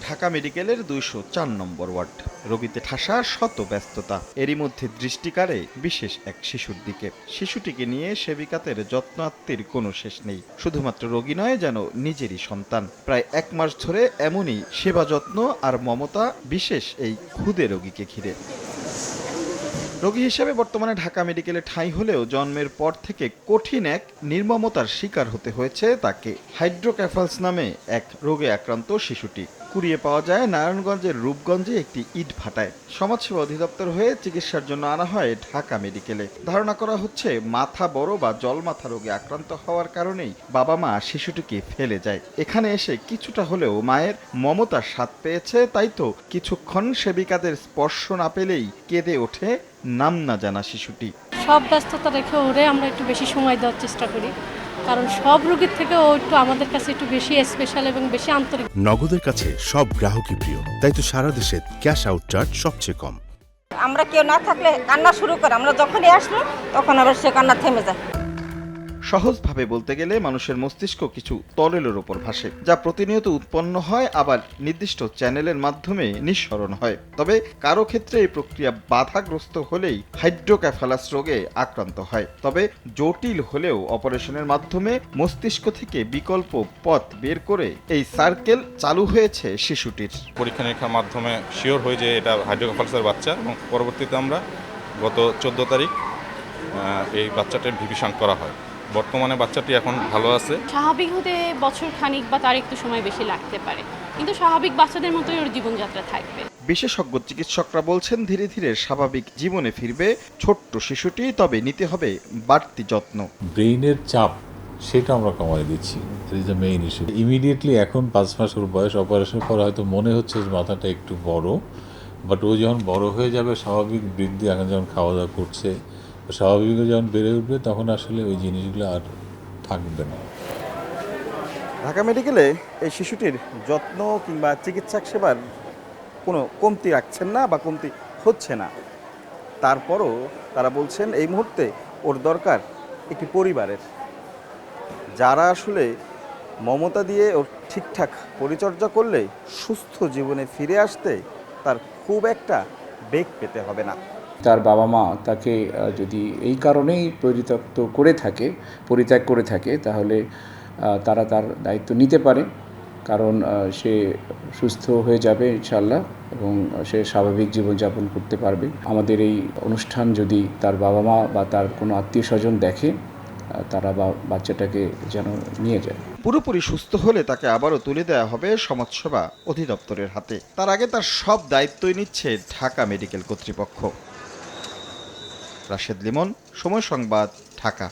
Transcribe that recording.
ঢাকা মেডিকেলের ২০৪ নম্বর ওয়ার্ড। রোগীতে ঠাসা শত ব্যস্ততা, এরই মধ্যে দৃষ্টি কাড়ে বিশেষ এক শিশুর দিকে। শিশুটিকে নিয়ে সেবিকাদের যত্ন আত্মীর কোনো শেষ নেই। শুধুমাত্র রোগী নয়, যেন নিজেরই সন্তান। প্রায় ১ মাস ধরে এমনই সেবা যত্ন আর মমতা বিশেষ এই ক্ষুদে রোগীকে ঘিরে। রোগী হিসেবে বর্তমানে ঢাকা মেডিকেলে ঠাঁই হলেও জন্মের পর থেকে কঠিন এক নির্মমতার শিকার হতে হয়েছে তাকে। হাইড্রোক্যাফালস নামে এক রোগে আক্রান্ত শিশুটি কুড়িয়ে পাওয়া যায় নারায়ণগঞ্জের রূপগঞ্জে একটি ইটভাটায়। সমাজসেবা অধিদপ্তর হয়ে চিকিৎসার জন্য আনা হয় ঢাকা মেডিকেলে। ধারণা করা হচ্ছে মাথা বড় বা জলমাথা রোগে আক্রান্ত হওয়ার কারণেই বাবা মা শিশুটিকে ফেলে যায়। এখানে এসে কিছুটা হলেও মায়ের মমতার স্বাদ পেয়েছে, তাই তো কিছুক্ষণ সেবিকাদের স্পর্শ না পেলেই কেঁদে ওঠে নাম না জানা শিশুটি। সব ব্যস্ততা রেখে ওরে আমরা একটু বেশি সময় দেওয়ার চেষ্টা করি, কারণ সব রোগীর থেকে ও একটু আমাদের কাছে একটু বেশি স্পেশাল এবং বেশি আন্তরিক। নগদের কাছে সব গ্রাহকই প্রিয়, তাই তো সারা দেশে ক্যাশ আউট চার্জ সবচেয়ে কম। আমরা কেউ না থাকলে কান্না শুরু করে, আমরা যখনই আসলো তখন আবার সে কান্না থেমে যায়। সহজভাবে বলতে গেলে মানুষের মস্তিষ্ক কিছু তরলের ওপর ভাসে, যা প্রতিনিয়ত উৎপন্ন হয়, আবার নির্দিষ্ট চ্যানেলের মাধ্যমে নিঃসরণ হয়। তবে কারো ক্ষেত্রে এই প্রক্রিয়া বাধাগ্রস্ত হলেই হাইড্রোক্যাফালাস রোগে আক্রান্ত হয়। তবে জটিল হলেও অপারেশনের মাধ্যমে মস্তিষ্ক থেকে বিকল্প পথ বের করে এই সার্কেল চালু হয়েছে শিশুটির। পরীক্ষা নিরীক্ষার মাধ্যমে শিওর হয়ে যে এটা হাইড্রোক্যাফালাসের বাচ্চা, এবং পরবর্তীতে আমরা গত 14 তারিখ এই বাচ্চাটির ভিভিশন করা হয়। বর্তমানে বাচ্চাটি এখন ভালো আছে। স্বাভাবিক হতে বছর খানিক বা তার একটু সময় বেশি লাগতে পারে, কিন্তু স্বাভাবিক বাচ্চাদের মতোই ওর জীবনযাত্রা থাকবে। বিশেষজ্ঞ চিকিৎসকরা বলছেন ধীরে ধীরে স্বাভাবিক জীবনে ফিরবে ছোট্ট শিশুটি, তবে নিতে হবে বাড়তি যত্ন। ব্রেইনের চাপ সেটা আমরা কমাই দিচ্ছি, that is the main issue. Immediately এখন 5 মাস ওর বয়স, অপারেশন পর হয়তো মনে হচ্ছে যে মাথাটা একটু বড়, বাট ও যখন বড় হয়ে যাবে, স্বাভাবিক বৃদ্ধি, এখন যখন খাওয়া দাওয়া করছে, স্বাভাবিক যখন বেড়ে উঠবে, তখন আসলে ওই জিনিসগুলো আর থাকবে না। ঢাকা মেডিকেলে এই শিশুটির যত্ন কিংবা চিকিৎসা সেবার কোনো কমতি রাখছেন না বা কমতি হচ্ছে না। তারপরও তারা বলছেন এই মুহূর্তে ওর দরকার একটি পরিবারের, যারা আসলে মমতা দিয়ে ওর ঠিকঠাক পরিচর্যা করলে সুস্থ জীবনে ফিরে আসতে তার খুব একটা বেগ পেতে হবে না। তার বাবা মা তাকে যদি এই কারণেই পরিত্যাগ করে থাকে, তাহলে তারা তার দায়িত্ব নিতে পারে, কারণ সে সুস্থ হয়ে যাবে ইনশাআল্লাহ, এবং সে স্বাভাবিক জীবনযাপন করতে পারবে। আমাদের এই অনুষ্ঠান যদি তার বাবা মা বা তার কোনো আত্মীয় স্বজন দেখে, তারা বাচ্চাটাকে যেন নিয়ে যায়। পুরোপুরি সুস্থ হলে তাকে আবারও তুলে দেওয়া হবে সমাজসেবা অধিদপ্তরের হাতে। তার আগে তার সব দায়িত্বই নিচ্ছে ঢাকা মেডিকেল কর্তৃপক্ষ। রাশেদ লিমন, সময় সংবাদ, ঢাকা।